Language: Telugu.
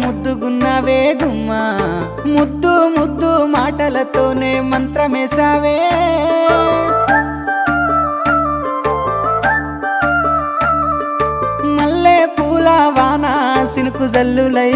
ముద్దుగున్నావే గుమ్మా ముద్దు ముద్దు మాటలతోనే మంత్రమేసావే మల్లె పూల వాన సినుకు జల్లులై